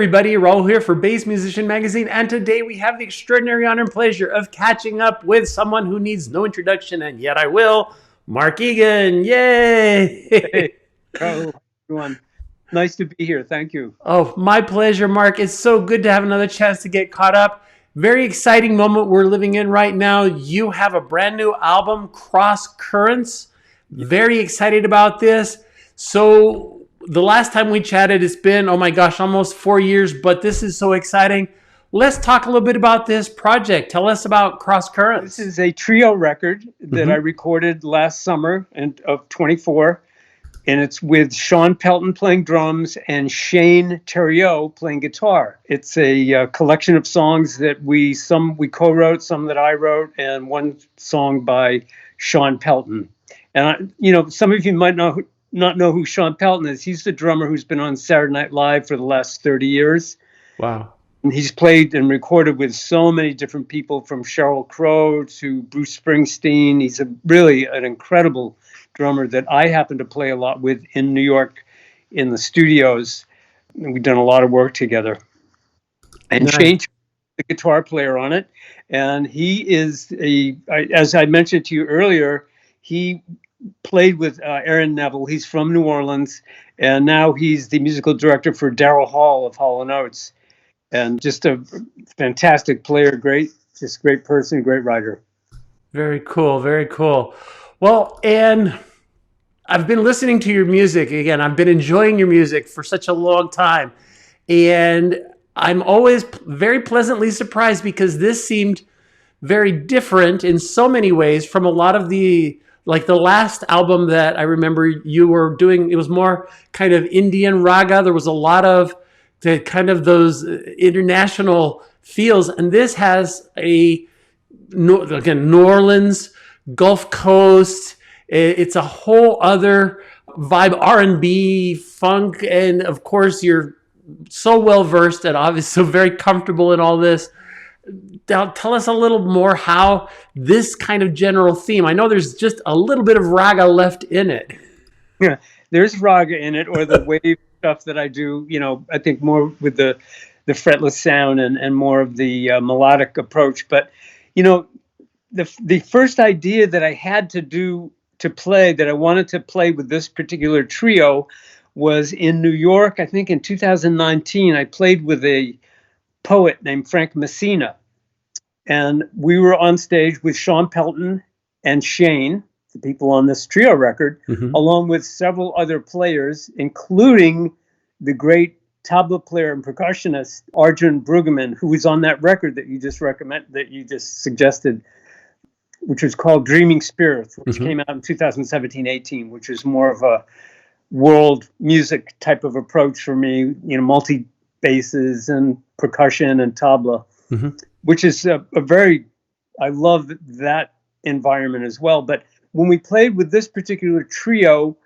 everybody, Raul here for Bass Musician Magazine, and today we have the extraordinary honor and pleasure of catching up with someone who needs no introduction, and yet I will, Mark Egan. Yay! Hey, Raul, everyone. Nice to be here. Thank you. Oh, my pleasure, Mark. It's so good to have another chance to get caught up. Very exciting moment we're living in right now. You have a brand new album, Crosscurrents. Very excited about this. So the last time we chatted, it's been, oh my gosh, almost 4 years, but this is so exciting. Let's talk a little bit about this project. Tell us about Crosscurrents. This is a trio record that I recorded last summer of 24, and it's with Sean Pelton playing drums and Shane Theriot playing guitar. It's a collection of songs that some we co-wrote, some that I wrote, and one song by Sean Pelton. And some of you might not know who Sean Pelton is. He's the drummer who's been on Saturday Night Live for the last 30 years. Wow. And he's played and recorded with so many different people, from Sheryl Crow to Bruce Springsteen. He's really an incredible drummer that I happen to play a lot with in New York in the studios. And we've done a lot of work together. And Nice. Shane, the guitar player on it, and he is as I mentioned to you earlier, he played with Aaron Neville. He's from New Orleans, and now he's the musical director for Daryl Hall of Hall & Oates. And just a fantastic player, great person, great writer. Very cool, very cool. Well, and I've been listening to your music. Again, I've been enjoying your music for such a long time. And I'm always very pleasantly surprised because this seemed very different in so many ways from a lot of the last album that I remember you were doing. It was more kind of Indian raga. There was a lot of the kind of those international feels. And this has New Orleans, Gulf Coast. It's a whole other vibe, R&B, funk. And of course, you're so well versed and obviously so very comfortable in all this. Tell us a little more how this kind of general theme. I know there's just a little bit of raga left in it. Yeah, there's raga in it, or the wave stuff that I do. I think more with the fretless sound and more of the melodic approach. But the first idea that I had to play, that I wanted to play with this particular trio, was in New York. I think in 2019, I played with a poet named Frank Messina. And we were on stage with Sean Pelton and Shane, the people on this trio record, along with several other players, including the great tabla player and percussionist Arjun Brueggemann, who was on that record that you just suggested, which was called Dreaming Spirits, which came out in 2017-18, which is more of a world music type of approach for me, multi basses and percussion and tabla, which is I love that environment as well. But when we played with this particular trio,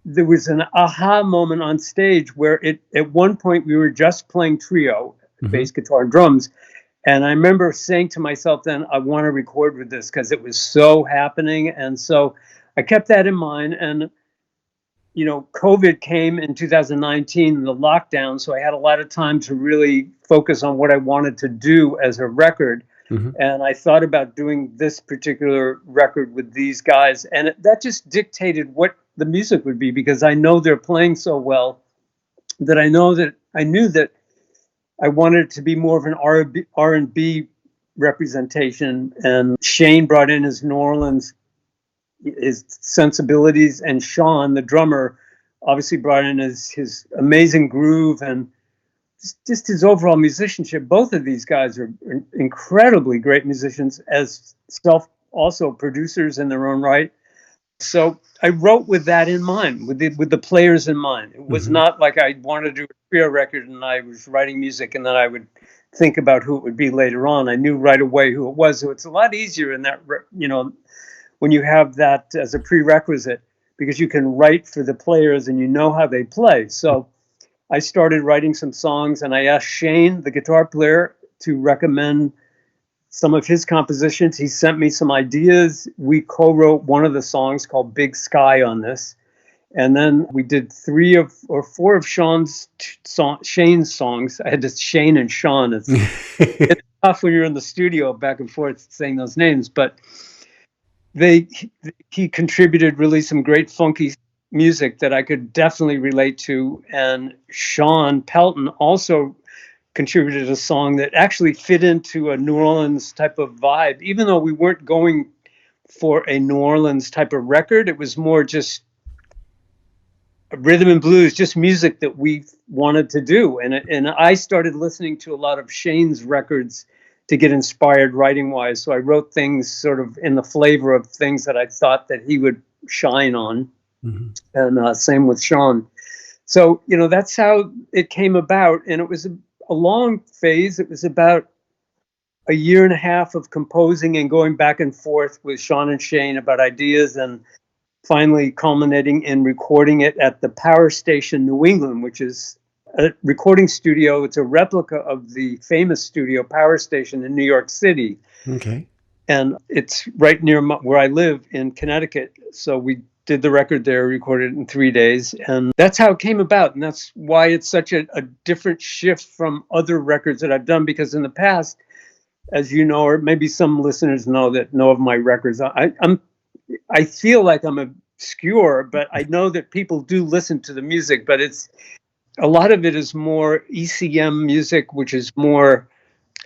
there was an aha moment on stage where at one point we were just playing trio, bass, guitar, and drums. And I remember saying to myself then, I want to record with this because it was so happening. And so I kept that in mind. And COVID came in 2019, the lockdown, so I had a lot of time to really focus on what I wanted to do as a record. And I thought about doing this particular record with these guys, and that just dictated what the music would be, because I know they're playing so well that I knew that I wanted it to be more of an R&B representation. And Shane brought in his New Orleans, his sensibilities, and Sean, the drummer, obviously brought in his amazing groove and just his overall musicianship. Both of these guys are incredibly great musicians, as also producers in their own right. So I wrote with that in mind, with the players in mind. It was not like I wanted to do a trio record and I was writing music and then I would think about who it would be later on. I knew right away who it was. So it's a lot easier in that, when you have that as a prerequisite, because you can write for the players and you know how they play. So I started writing some songs, and I asked Shane, the guitar player, to recommend some of his compositions. He sent me some ideas. We co-wrote one of the songs called Big Sky on this. And then we did 3 or 4 of Shane's songs. I had to Shane and Sean. It's tough when you're in the studio back and forth saying those names, but he contributed really some great funky music that I could definitely relate to. And Sean Pelton also contributed a song that actually fit into a New Orleans type of vibe, even though we weren't going for a New Orleans type of record. It was more just rhythm and blues, just music that we wanted to do. And I started listening to a lot of Shane's records to get inspired writing wise. So I wrote things sort of in the flavor of things that I thought that he would shine on. Mm-hmm. And same with Sean. So, that's how it came about. And it was a long phase. It was about a year and a half of composing and going back and forth with Sean and Shane about ideas, and finally culminating in recording it at the Power Station New England, which is a recording studio. It's a replica of the famous studio Power Station in New York City. Okay. And it's right near where I live in Connecticut. So we did the record there, recorded it in 3 days. And that's how it came about. And that's why it's such a different shift from other records that I've done. Because in the past, as you know, or maybe some listeners know of my records, I feel like I'm obscure, but I know that people do listen to the music. But a lot of it is more ECM music, which is more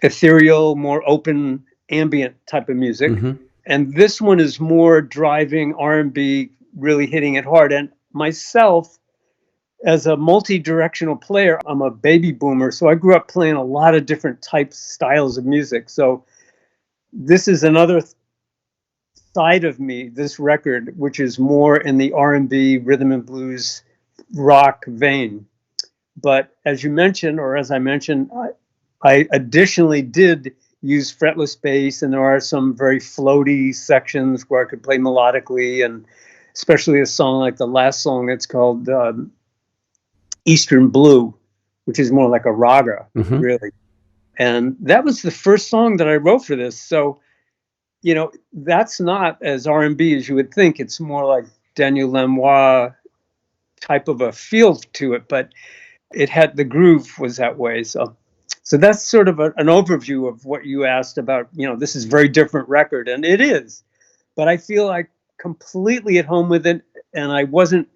ethereal, more open, ambient type of music. Mm-hmm. And this one is more driving R&B, really hitting it hard. And myself, as a multi-directional player, I'm a baby boomer. So I grew up playing a lot of different styles of music. So this is another side of me, this record, which is more in the R&B, rhythm and blues, rock vein. But as you mentioned, or as I mentioned, I additionally did use fretless bass, and there are some very floaty sections where I could play melodically, and especially a song like the last song, it's called Eastern Blue, which is more like a raga, mm-hmm. really. And that was the first song that I wrote for this. So, that's not as R&B as you would think. It's more like Daniel Lanois type of a feel to it, but the groove was that way. So that's sort of an overview of what you asked about. This is a very different record, and it is, but I feel like completely at home with it, and I wasn't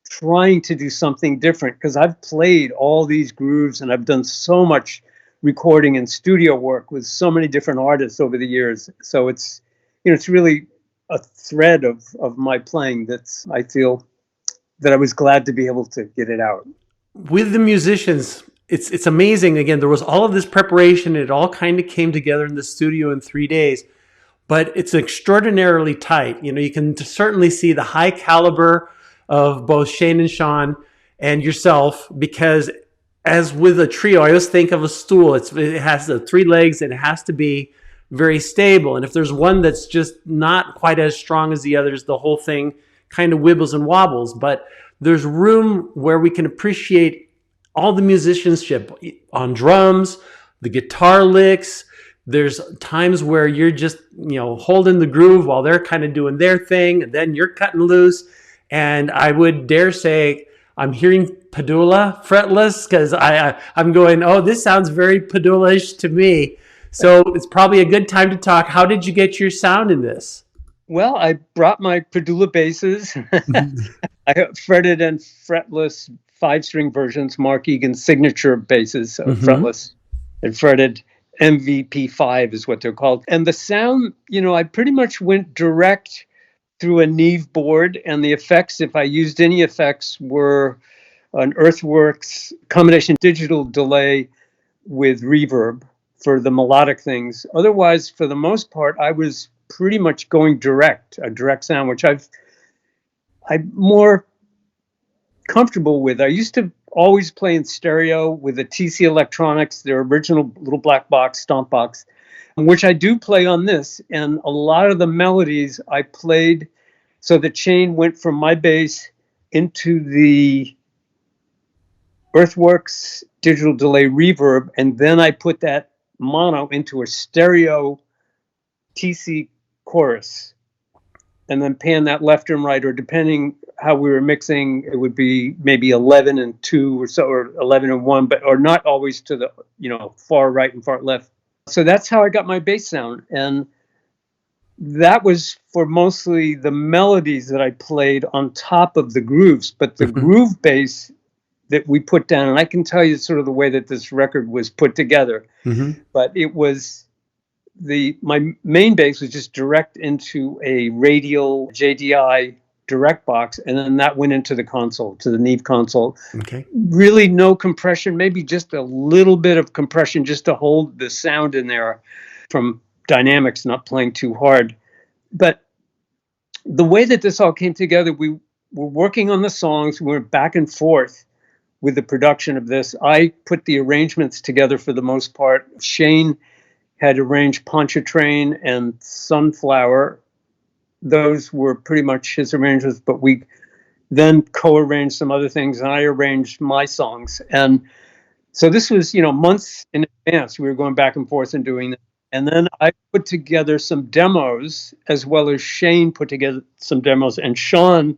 trying to do something different because I've played all these grooves and I've done so much recording and studio work with so many different artists over the years. So it's really a thread of my playing I feel that I was glad to be able to get it out. With the musicians, it's amazing. Again, there was all of this preparation. It all kind of came together in the studio in 3 days, but it's extraordinarily tight. You can certainly see the high caliber of both Shane and Sean and yourself, because as with a trio, I always think of a stool. It has the 3 legs and it has to be very stable. And if there's one that's just not quite as strong as the others, the whole thing kind of wibbles and wobbles. But there's room where we can appreciate all the musicianship on drums, the guitar licks. There's times where you're just, holding the groove while they're kind of doing their thing, and then you're cutting loose. And I would dare say I'm hearing Padula fretless, because I'm going, oh, this sounds very Padula-ish to me. So it's probably a good time to talk. How did you get your sound in this? Well, I brought my Padula basses. I fretted and fretless 5-string versions, Mark Egan signature basses, mm-hmm. fretless and fretted. MVP5 is what they're called. And the sound, I pretty much went direct through a Neve board, and the effects, if I used any effects, were an Earthworks combination digital delay with reverb for the melodic things. Otherwise, for the most part, I was pretty much going a direct sound, which I'm more comfortable with. I used to always play in stereo with the TC Electronics, their original little black box, stomp box, which I do play on this. And a lot of the melodies I played, so the chain went from my bass into the Earthworks digital delay reverb, and then I put that mono into a stereo TC chorus. and then pan that left and right, or depending how we were mixing, it would be maybe 11 and 2 or so, or 11 and 1, or not always to the, far right and far left. So that's how I got my bass sound. And that was for mostly the melodies that I played on top of the grooves, but the groove bass that we put down, and I can tell you sort of the way that this record was put together, but it was my main bass was just direct into a radial JDI direct box, and then that went into the console, to the Neve console. Okay. Really no compression, maybe just a little bit of compression just to hold the sound in there from dynamics, not playing too hard. But the way that this all came together, we were working on the songs, we were back and forth with the production of this. I put the arrangements together for the most part. Shane had arranged Pontchartrain and Sunflower. Those were pretty much his arrangements, but we then co-arranged some other things, and I arranged my songs. And so this was, months in advance. We were going back and forth and doing that. And then I put together some demos, as well as Shane put together some demos. And Sean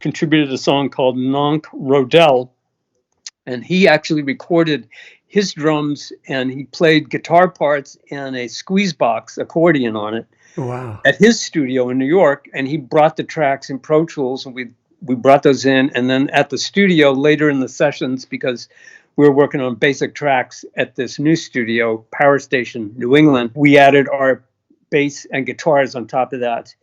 contributed a song called Nonk Rodell. And he actually recorded his drums, and he played guitar parts and a squeeze box accordion on it. Wow. At his studio in New York. And he brought the tracks in Pro Tools, and we brought those in. And then at the studio later in the sessions, because we were working on basic tracks at this new studio, Power Station, New England, we added our bass and guitars on top of that.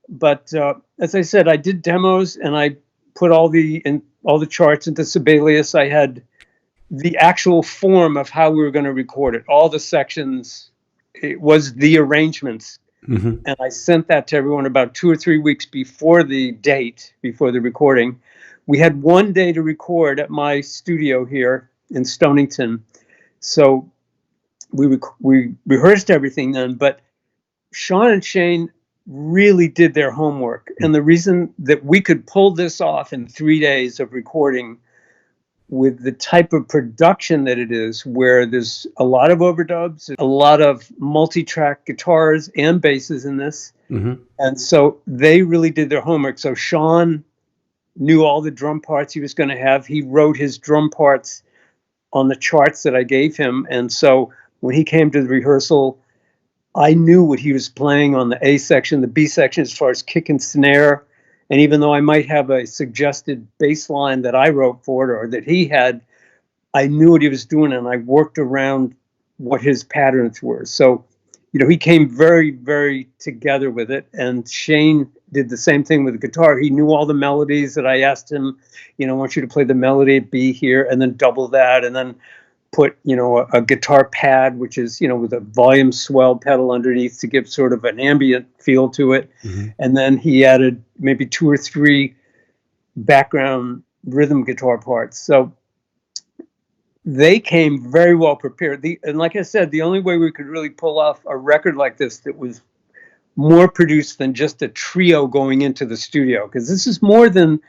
But as I said, I did demos, and I put all the charts into Sibelius. I had the actual form of how we were going to record it. All the sections, it was the arrangements. And I sent that to everyone about 2 or 3 weeks before the date, before the recording. We had one day to record at my studio here in Stonington. So we rehearsed everything then, but Sean and Shane really did their homework. And the reason that we could pull this off in 3 days of recording with the type of production that it is, where there's a lot of overdubs, a lot of multi-track guitars and basses in this. And so they really did their homework. So Sean knew all the drum parts he was going to have. He wrote his drum parts on the charts that I gave him. And so when he came to the rehearsal, I knew what he was playing on the A section, the B section, as far as kick and snare. And even though I might have a suggested bass line that I wrote for it or that he had, I knew what he was doing, and I worked around what his patterns were. So, he came very, very together with it. And Shane did the same thing with the guitar. He knew all the melodies that I asked him, I want you to play the melody at B here, and then double that, and then put, a guitar pad, which is, with a volume swell pedal underneath to give sort of an ambient feel to it. And then he added maybe 2 or 3 background rhythm guitar parts. So they came very well prepared. And like I said, the only way we could really pull off a record like this that was more produced than just a trio going into the studio, because this is more than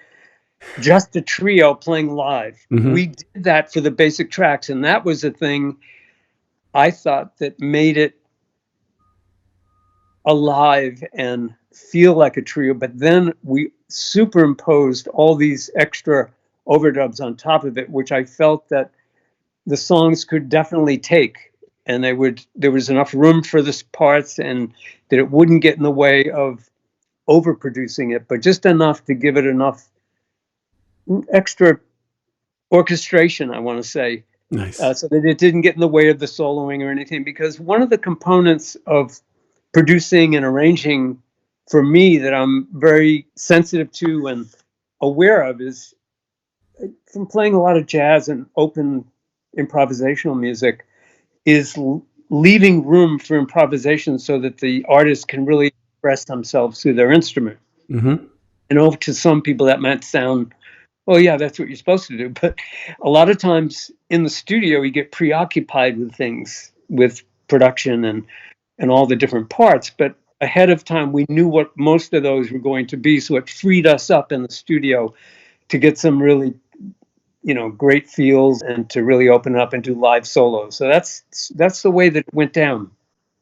just a trio playing live. We did that for the basic tracks, and that was the thing I thought that made it alive and feel like a trio. But then we superimposed all these extra overdubs on top of it, which I felt that the songs could definitely take, and there was enough room for the parts, and that it wouldn't get in the way of overproducing it, but just enough to give it enough extra orchestration, I want to say. Nice. So that it didn't get in the way of the soloing or anything. Because one of the components of producing and arranging for me that I'm very sensitive to and aware of is, from playing a lot of jazz and open improvisational music, is leaving room for improvisation so that the artist can really express themselves through their instrument. And to some people that might sound, well, yeah, that's what you're supposed to do. But a lot of times in the studio, you get preoccupied with things, with production and all the different parts. But ahead of time, we knew what most of those were going to be. So it freed us up in the studio to get some really, great feels, and to really open up and do live solos. So that's the way that it went down.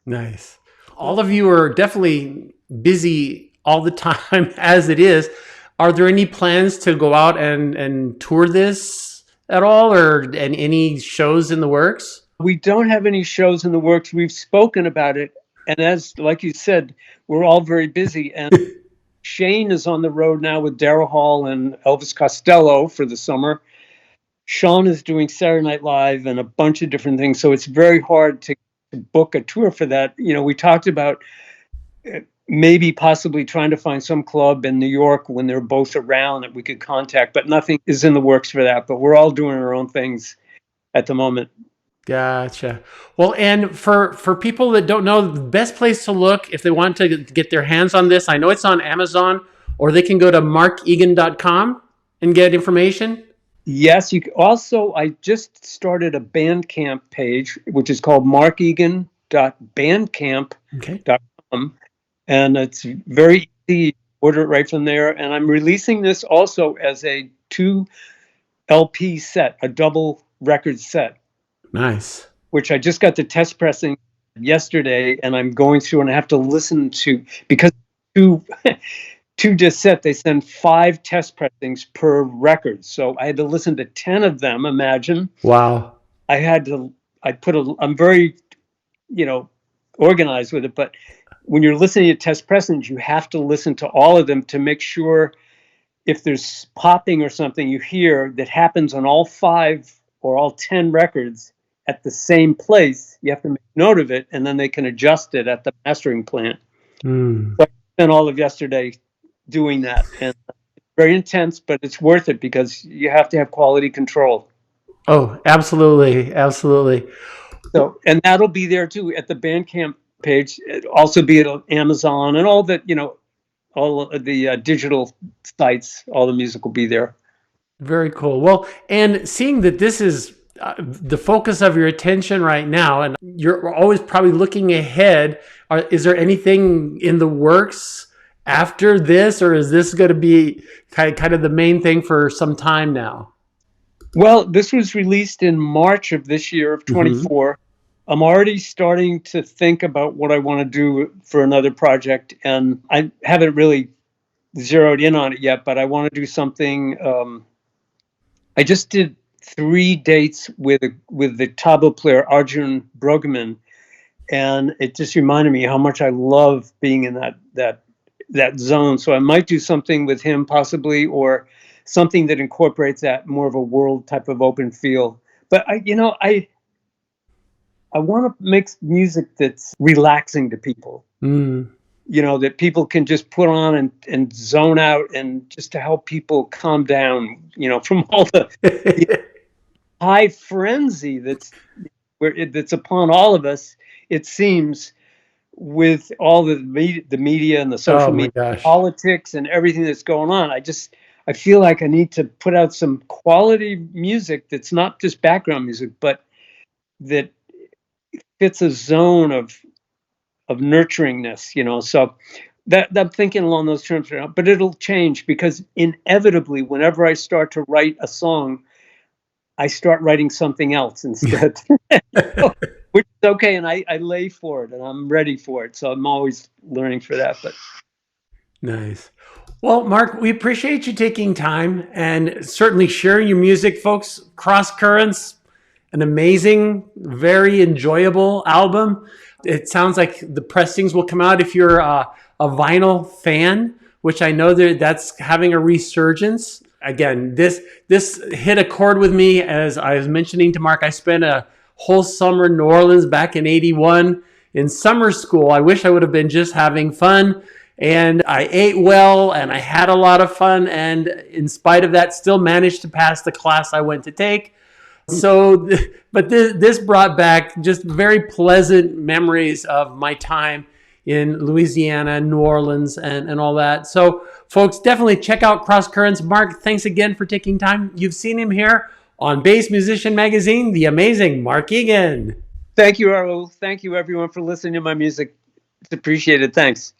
Nice. All of you are definitely busy all the time as it is. Are there any plans to go out and tour this at all, or and any shows in the works? We don't have any shows in the works. We've spoken about it. And as, like you said, we're all very busy. And Shane is on the road now with Daryl Hall and Elvis Costello for the summer. Sean is doing Saturday Night Live and a bunch of different things. So it's very hard to book a tour for that. You know, we talked about maybe possibly trying to find some club in New York when they're both around that we could contact, but nothing is in the works for that. But we're all doing our own things at the moment. Gotcha. Well, and for people that don't know, the best place to look if they want to get their hands on this, I know it's on Amazon, or they can go to markegan.com and get information. Yes, you can. Also, I just started a Bandcamp page, which is called markegan.bandcamp.com. Okay. And it's very easy to order it right from there. And I'm releasing this also as a 2 LP set, a double record set. Nice. Which I just got the test pressing yesterday, and I'm going through and I have to listen to, because two disc set, they send 5 test pressings per record. So I had to listen to 10 of them, imagine. Wow. I'm very, organized with it, but when you're listening to test pressings, you have to listen to all of them to make sure if there's popping or something you hear that happens on all 5 or all 10 records at the same place. You have to make note of it, and then they can adjust it at the mastering plant. So I spent all of yesterday doing that, and it's very intense, but it's worth it because you have to have quality control. Oh, absolutely. Absolutely. So, and that'll be there too at the Bandcamp page. It'll also be at Amazon and all that, all of the digital sites, all the music will be there. Very cool. Well, and seeing that this is the focus of your attention right now, and you're always probably looking ahead, is there anything in the works after this, or is this going to be kind of the main thing for some time now? Well, this was released in March of this year of 24. I'm already starting to think about what I want to do for another project, and I haven't really zeroed in on it yet, but I want to do something. I just did 3 dates with the tabla player Arjun Brugman, and it just reminded me how much I love being in that zone. So I might do something with him possibly, or something that incorporates that more of a world type of open feel. But I want to make music that's relaxing to people. That people can just put on and zone out, and just to help people calm down, from all the high frenzy that's upon all of us, it seems, with all the media and the social media, politics and everything that's going on. I feel like I need to put out some quality music that's not just background music, but that fits a zone of nurturingness, so that I'm thinking along those terms right now. But it'll change, because inevitably, whenever I start to write a song, I start writing something else instead, which is okay. And I lay for it, and I'm ready for it. So I'm always learning for that. But nice. Well, Mark, we appreciate you taking time and certainly sharing your music, folks. Crosscurrents, an amazing, very enjoyable album. It sounds like the pressings will come out if you're a vinyl fan, which I know that's having a resurgence. Again, this hit a chord with me. As I was mentioning to Mark, I spent a whole summer in New Orleans back in '81 in summer school. I wish I would have been just having fun. And I ate well, and I had a lot of fun. And in spite of that, still managed to pass the class I went to take. So, but this brought back just very pleasant memories of my time in Louisiana, New Orleans, and all that. So, folks, definitely check out Crosscurrents. Mark, thanks again for taking time. You've seen him here on Bass Musician Magazine, the amazing Mark Egan. Thank you, Raul. Thank you, everyone, for listening to my music. It's appreciated. Thanks.